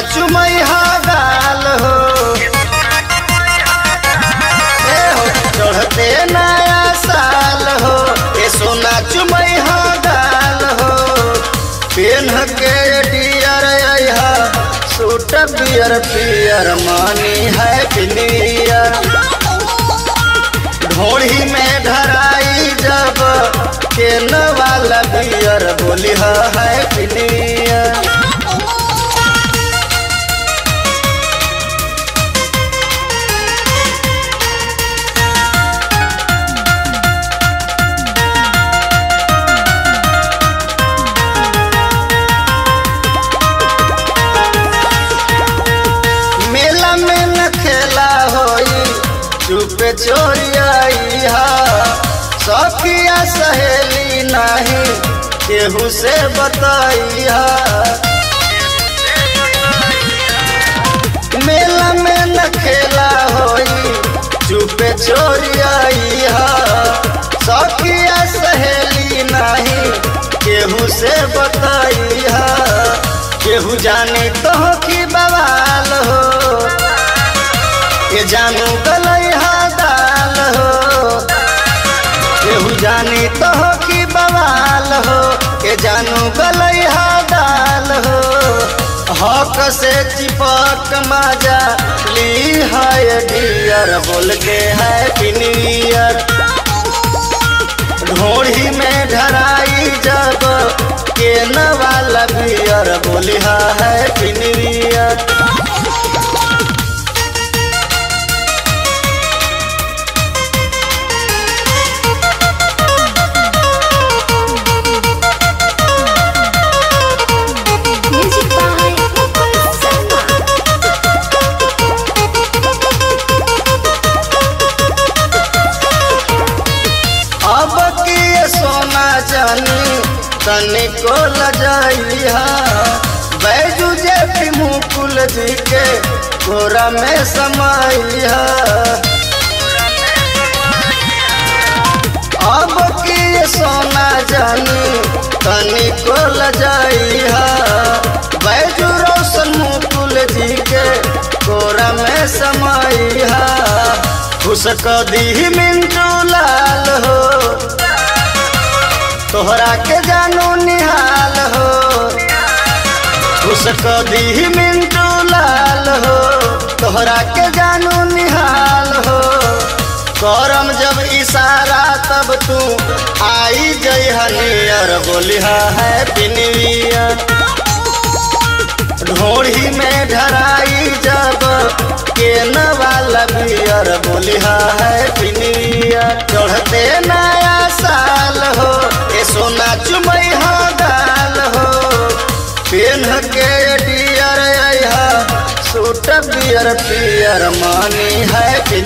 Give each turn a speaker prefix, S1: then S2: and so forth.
S1: चुमैहा गाल हो, चढ़ते नया साल हो, ए सोना चुमैहा गाल हो। पेन्ह के डियर अइहा सूट बियर पियर मानी हैप्पी न्यू ईयर। ढोड़ी में धराई जब केन वाला बियर बोली हैप्पी न्यू ईयर। मेला में न खेला होई चुपे चोरिया, सखिया सहेली नहीं केहू से बताइया। मेला में न खेला होई चुपे चोरिया, सखिया सहेली नहीं केहू से बताइया। केहू जाने तो की बवाल हो, ये जानू गलैहा दाल हो। केहू जानी तो की बवाल हो, ये जानू गलैहा दाल हो। हक से चिपक मजा ली है डियर बोल के हैप्पी न्यू ईयर। ढोड़ी में धराई जब केन वाला बियर बोली हैप्पी न्यू ईयर। अब की सोना जानी तनिको लजाइहा, बैजू जे मुकुल जी के घोरा में समाइहा। अब की सोना जानी तनिको लजाइहा, बैजू रोशन मुकुल जी के घोरा में समाइहा। खुश कदी मिंटू लाल हो, तोहरा के जानू निहाल हो। खुश कदी मिंटू लाल हो, तोहरा के जानू निहाल हो। करम जब इशारा तब तू आई जइहा नियर बोली हैप्पी न्यू ईयर। ढोड़ी में धराई जब केन वाला बियर बोली हैप्पी न्यू ईयर। चढ़ते नया साल हो, ए सोना चुमैहा गाल हो। पेन्ह के डियर अइहा सूट बियर पियर मानी हैप्पी